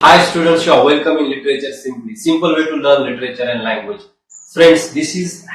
Hi students, you are welcome in Literature Simply. Simple way to learn literature and language. Friends, this is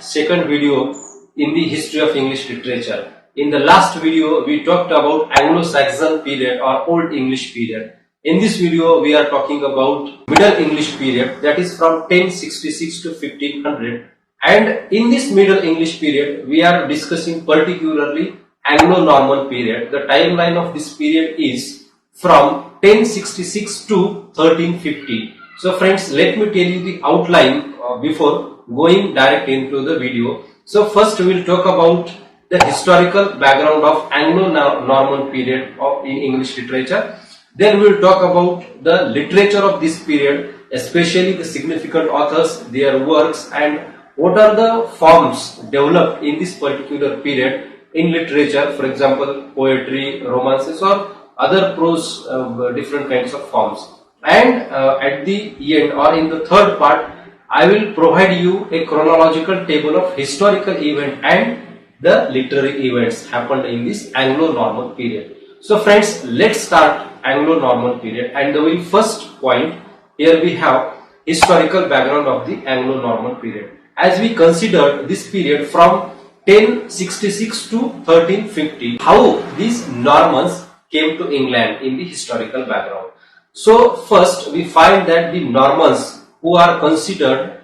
second video in the history of English literature. In the last video, we talked about Anglo-Saxon period or Old English period. In this video, we are talking about Middle English period, that is from 1066 to 1500. And in this Middle English period, we are discussing particularly Anglo Norman period. The timeline of this period is from 1066 to 1350. So friends, let me tell you the outline before going direct into the video. So first we will talk about the historical background of Anglo Norman period in English literature. Then we will talk about the literature of this period, especially the significant authors, their works, and what are the forms developed in this particular period in literature, for example poetry, romances, or other prose, different kinds of forms. And at the end or in the third part, I will provide you a chronological table of historical event and the literary events happened in this Anglo-Norman period. So friends, let's start Anglo-Norman period, and the very first point here we have historical background of the Anglo-Norman period. As we considered this period from 1066 to 1350, how these Normans came to England in the historical background. So first we find that the Normans, who are considered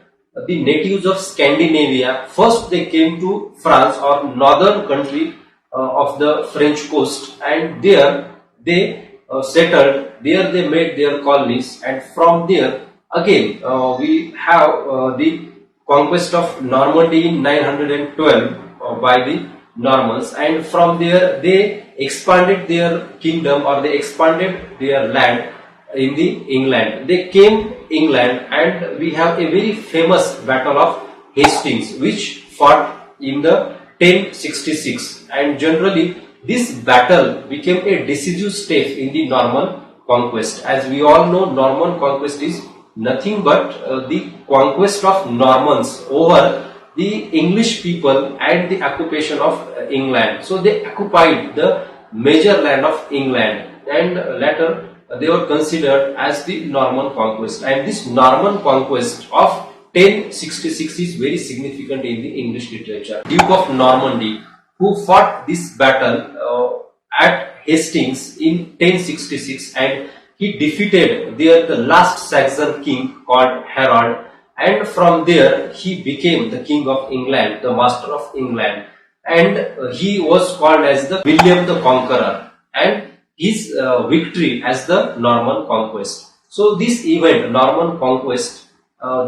the natives of Scandinavia, first they came to France or northern country of the French coast, and there they settled, there they made their colonies, and from there again we have the conquest of Normandy in 912 by the Normans, and from there they expanded their kingdom or they expanded their land in the England. They came England, and we have a very famous battle of Hastings which fought in the 1066, and generally this battle became a decisive step in the Norman conquest. As we all know, Norman conquest is nothing but the conquest of Normans over the English people and the occupation of England. So they occupied the major land of England, and later they were considered as the Norman conquest. And this Norman conquest of 1066 is very significant in the English literature. Duke of Normandy, who fought this battle at Hastings in 1066, and he defeated there the last Saxon king called Harold, and from there he became the king of England, the master of England, and he was called as the William the Conqueror, and his victory as the Norman conquest. So this event, Norman conquest,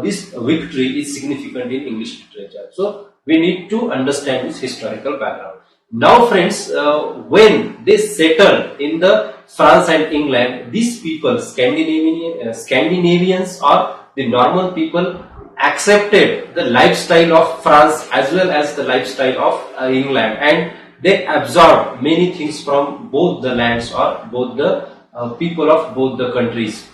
this victory is significant in English literature. So we need to understand this historical background. Now friends, when they settled in the France and England, these people, Scandinavians or the Norman people, accepted the lifestyle of France as well as the lifestyle of England, and they absorbed many things from both the lands or both the people of both the countries.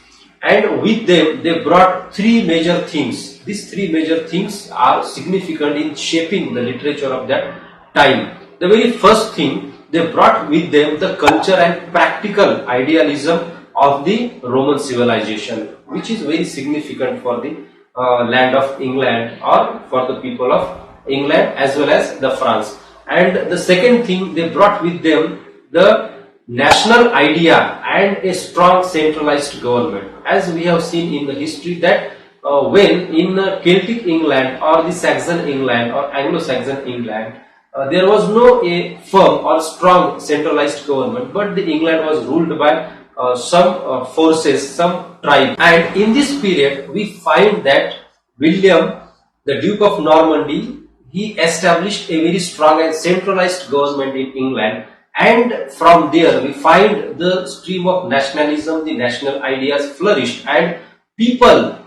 And with them they brought three major things. These three major things are significant in shaping the literature of that time. The very first thing, they brought with them the culture and practical idealism of the Roman civilization, which is very significant for the land of England or for the people of England as well as the France. And the second thing, they brought with them the national idea and a strong centralized government. As we have seen in the history that when in Celtic England or the Saxon England or Anglo-Saxon England, there was no a firm or strong centralized government, but the England was ruled by some forces, some tribe. And in this period we find that William, the Duke of Normandy, he established a very strong and centralized government in England, and from there we find the stream of nationalism, the national ideas flourished, and people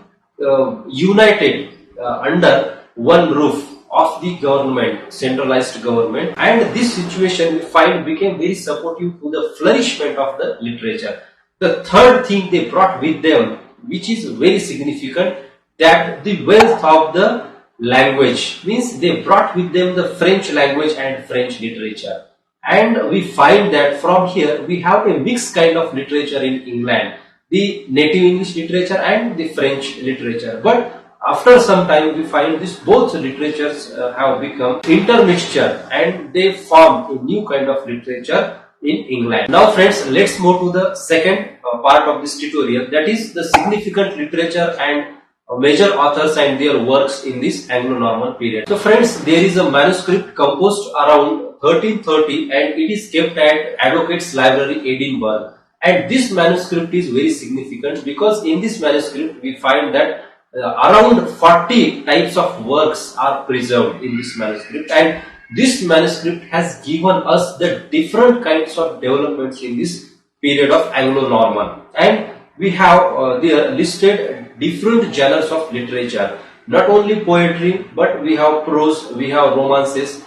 united under one roof of the government, centralized government. And this situation we find became very supportive to the flourishment of the literature. The third thing they brought with them, which is very significant, that the wealth of the language, means they brought with them the French language and French literature. And we find that from here we have a mixed kind of literature in England. the native English literature and the French literature. But after some time we find this both literatures have become intermixture and they form a new kind of literature in England. Now friends, let's move to the second part of this tutorial, that is the significant literature and major authors and their works in this Anglo Norman period. So friends, there is a manuscript composed around 1330 and it is kept at Advocates Library, Edinburgh. And this manuscript is very significant because in this manuscript we find that around 40 types of works are preserved in this manuscript, and this manuscript has given us the different kinds of developments in this period of Anglo-Norman. And we have there listed different genres of literature, not only poetry, but we have prose, we have romances,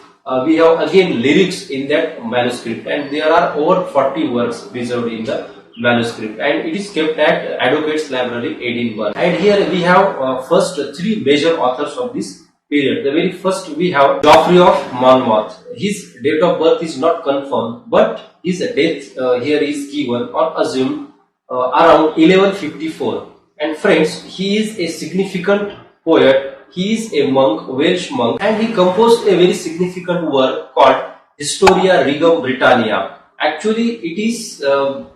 we have again lyrics in that manuscript, and there are over 40 works preserved in the manuscript, and it is kept at Advocates Library, Edinburgh. And here we have first three major authors of this period. The very first we have Geoffrey of Monmouth. His date of birth is not confirmed, but his death here is given or assumed around 1154. And friends, he is a significant poet. He is a monk, Welsh monk, and he composed a very significant work called Historia Regum Britannia. Actually, it is,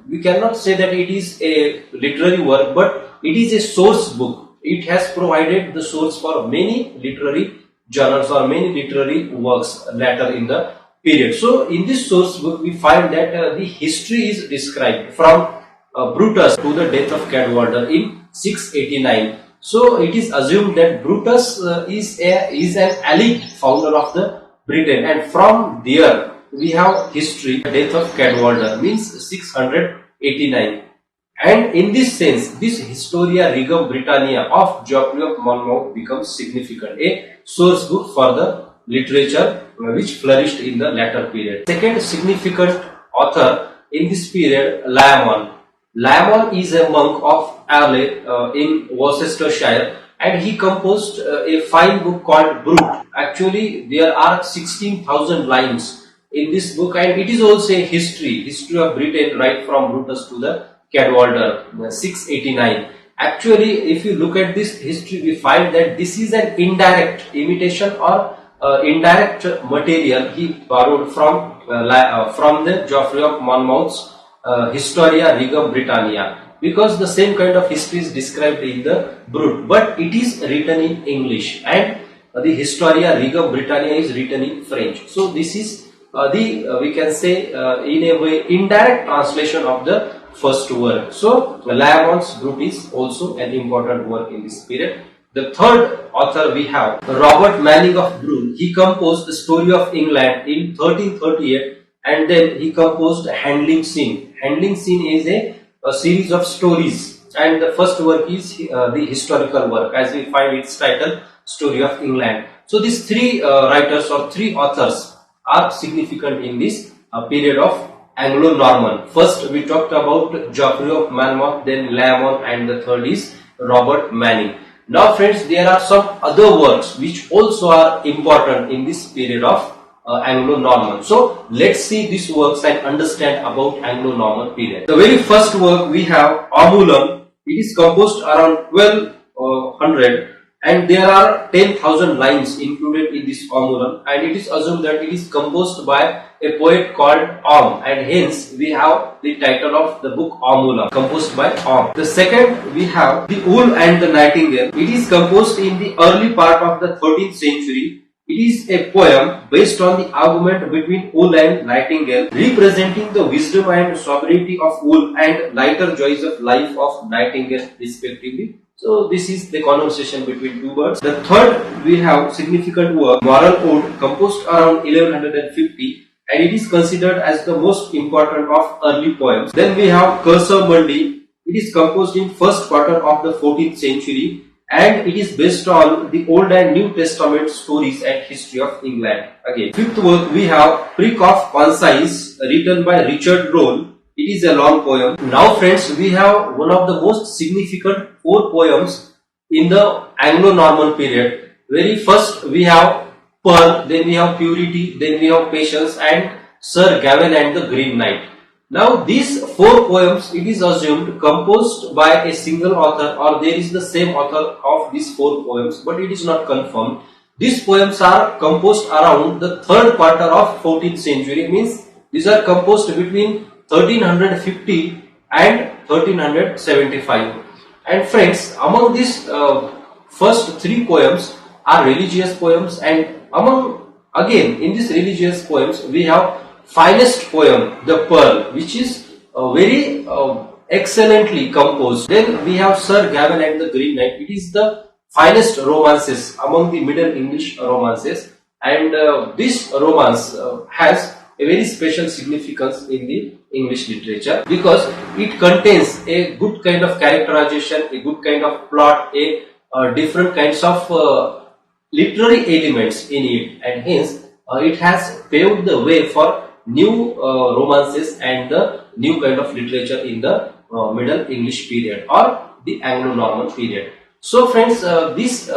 we cannot say that it is a literary work, but it is a source book. It has provided the source for many literary journals or many literary works later in the period. So, in this source book, we find that the history is described from Brutus to the death of Cadwallader in 689. So, it is assumed that Brutus is an alleged founder of the Britain, and from there we have history, death of Cadwallader means 689. And in this sense, this Historia Regum Britannia of Geoffrey of Monmouth becomes significant, a source book for the literature which flourished in the latter period. Second significant author in this period, Lamon. Lamon is a monk of Pearle in Worcestershire, and he composed a fine book called Brut. Actually, there are 16,000 lines in this book, and it is also a history of Britain right from Brutus to the Cadwallader 689. Actually, if you look at this history, we find that this is an indirect imitation or indirect material he borrowed from the Geoffrey of Monmouth's Historia Regum Britannia, because the same kind of history is described in the Brut, but it is written in English, and the Historia Regum Britannia is written in French. So this is we can say in a way indirect translation of the first work. So Lamon's Brut is also an important work in this period. The third author we have Robert Manning of Brut. He composed the Story of England in 1338, and then he composed Handlyng Synne. Handlyng Synne is a series of stories, and the first work is the historical work, as we find its title, Story of England. So these three writers or three authors are significant in this period of Anglo-Norman. First we talked about Geoffrey of Monmouth, then Lamon, and the third is Robert Manning. Now friends, there are some other works which also are important in this period of Anglo-Norman. So let's see these works and understand about Anglo-Norman period. The very first work we have Amulum. It is composed around 1200. And there are 10,000 lines included in this Amulum, and it is assumed that it is composed by a poet called Om, and hence we have the title of the book Amulum, composed by Om. The second we have The Owl and the Nightingale. It is composed in the early part of the 13th century. It is a poem based on the argument between owl and nightingale, representing the wisdom and sovereignty of owl and lighter joys of life of nightingale respectively. So this is the conversation between two birds. The third we have significant work, Moral Ode, composed around 1150, and it is considered as the most important of early poems. Then we have Cursor Mundi. It is composed in first quarter of the 14th century, and it is based on the Old and New Testament stories and history of England. Again, fifth work we have Prick of Concise, written by Richard Rolle. It is a long poem. Now friends, we have one of the most significant four poems in the Anglo-Norman period. Very first we have Pearle, then we have Purity, then we have Patience, and Sir Gawain and the Green Knight. Now these four poems, it is assumed composed by a single author, or there is the same author of these four poems, but it is not confirmed. These poems are composed around the third quarter of 14th century, means these are composed between 1350 and 1375. And friends, among these first three poems are religious poems, and again in these religious poems we have finest poem, the Pearle, which is very excellently composed. Then we have Sir Gawain and the Green Knight. It is the finest romances among the Middle English romances, and this romance has a very special significance in the English literature because it contains a good kind of characterization, a good kind of plot, a different kinds of literary elements in it, and hence it has paved the way for new romances and the new kind of literature in the Middle English period or the Anglo Norman period. So friends, these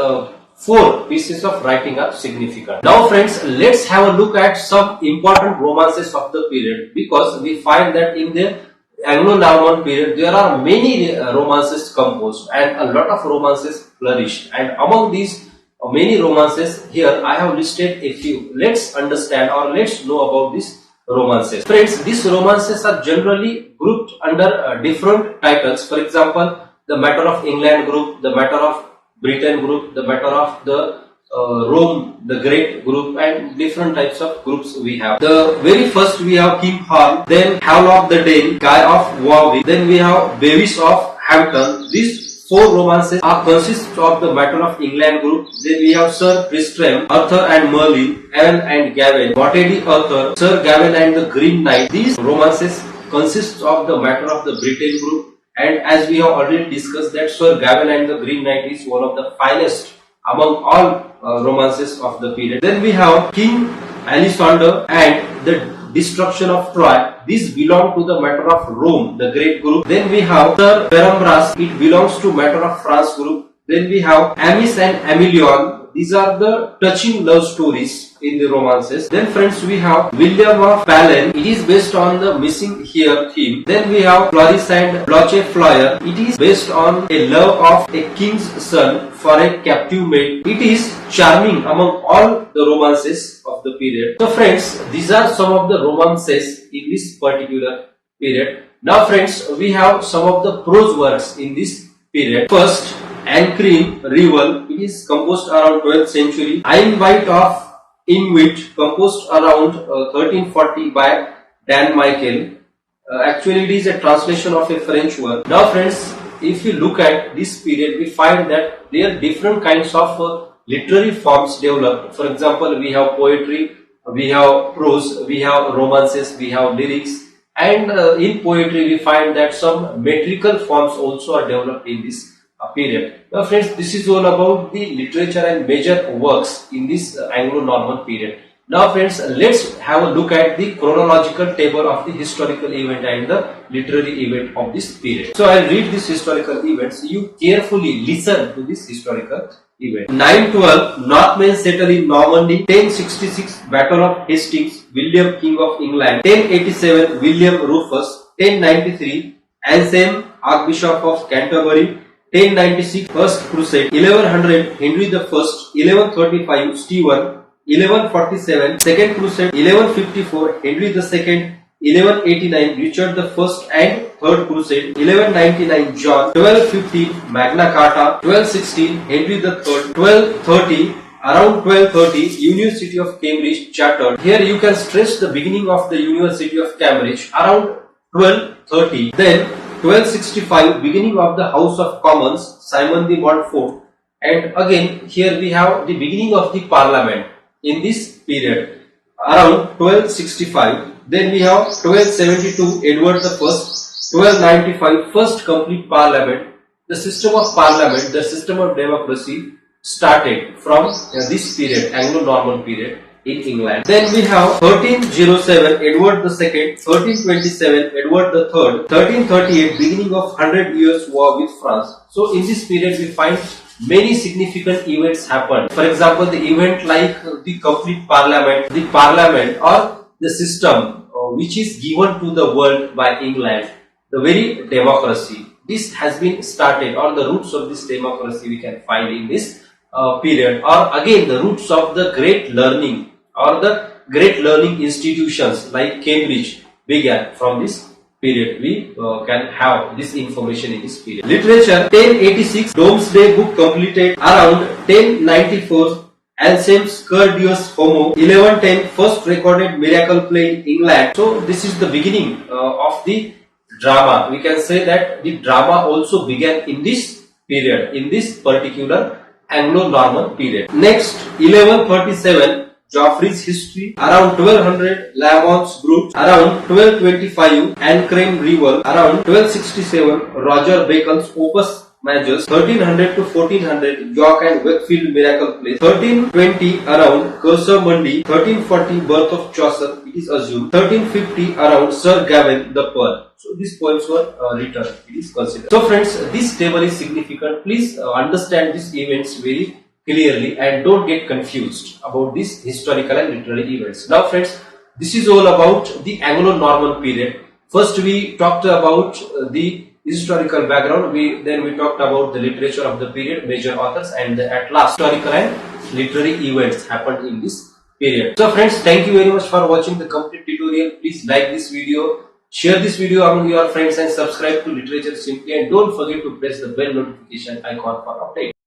four pieces of writing are significant. Now friends, let's have a look at some important romances of the period, because we find that in the Anglo Norman period there are many romances composed and a lot of romances flourished, and among these many romances, here I have listed a few. Let's understand or let's know about these romances. Friends, these romances are generally grouped under different titles. For example, the Matter of England group, the Matter of Britain group, the Matter of the Rome the Great group, and different types of groups we have. The very first we have King Hall, then Havelock the Dane, Guy of Warwick, then we have Bevis of Hampton. These four romances consist of the Matter of England group. Then we have Sir Tristrem, Arthur and Merlin, Anne and Gawain, Botedy Arthur, Sir Gawain and the Green Knight. These romances consist of the Matter of the Britain group. And as we have already discussed that Sir Gawain and the Green Knight is one of the finest among all romances of the period. Then we have King Alexander and the Destruction of Troy. These belong to the Matter of Rome, the Great group. Then we have Sir Perambras. It belongs to Matter of France group. Then we have Amis and Emilion. These are the touching love stories in the romances. Then friends, we have William of Pallen. It is based on the missing here theme. Then we have Floris and Bloche Floyer. It is based on a love of a king's son for a captive maid. It is charming among all the romances of the period. So friends, these are some of the romances in this particular period. Now friends, we have some of the prose works in this period. First, Ancrene Revel. It is composed around 12th century. Einweit of Inwit, composed around 1340 by Dan Michael. Actually, it is a translation of a French work. Now friends, if you look at this period, we find that there are different kinds of literary forms developed. For example, we have poetry, we have prose, we have romances, we have lyrics, and in poetry we find that some metrical forms also are developed in this period. Now friends, this is all about the literature and major works in this Anglo-Norman period. Now friends, let's have a look at the chronological table of the historical event and the literary event of this period. So I'll read these historical events. You carefully listen to this historical event. 912, Northmen settle in Normandy. 1066, Battle of Hastings, William King of England. 1087, William Rufus. 1093, Anselm, Archbishop of Canterbury. 1096, First Crusade. 1100, Henry I. 1135, Stephen. 1147, Second Crusade. 1154, Henry II. 1189, Richard I and Third Crusade. 1199, John. 1215, Magna Carta. 1216, Henry III. 1230, around 1230, University of Cambridge chartered. Here you can stress the beginning of the University of Cambridge around 1230. Then 1265, beginning of the House of Commons, Simon de Montfort. And again here we have the beginning of the Parliament in this period around 1265. Then we have 1272, Edward I. 1295, first complete Parliament. The system of Parliament, the system of democracy started from this period, Anglo-Norman period in England. Then we have 1307, Edward II. 1327, Edward III. 1338, beginning of 100 Years' War with France. So in this period we find many significant events happened. For example, the event like the complete Parliament, the Parliament or the system which is given to the world by England, the very democracy. This has been started, or the roots of this democracy we can find in this period, or again the roots of the great learning or the great learning institutions like Cambridge began from this period. We can have this information in this period. Literature, 1086, Domesday Book completed around 1094. Ancient Curdius Homo, 1110, first recorded miracle play in England. So this is the beginning of the drama. We can say that the drama also began in this period, in this particular Anglo Norman period. Next, 1137, Geoffrey's history, around 1200, Lamon's Brut, around 1225, Ancram Revel, around 1267, Roger Bacon's Opus Majors, 1300 to 1400, York and Wakefield Miracle Plays, 1320 around Mundy, 1340 Birth of Chaucer, it is assumed, 1350 around Sir Gawain the Pearl. So these poems were written, it is considered. So friends, this table is significant. Please understand these events very clearly and don't get confused about these historical and literary events. Now friends, this is all about the Anglo Norman period. First we talked about the historical background, then we talked about the literature of the period, major authors, and at last historical and literary events happened in this period. So friends, thank you very much for watching the complete tutorial. Please like this video, share this video among your friends, and subscribe to Literature Simply, and don't forget to press the bell notification icon for updates.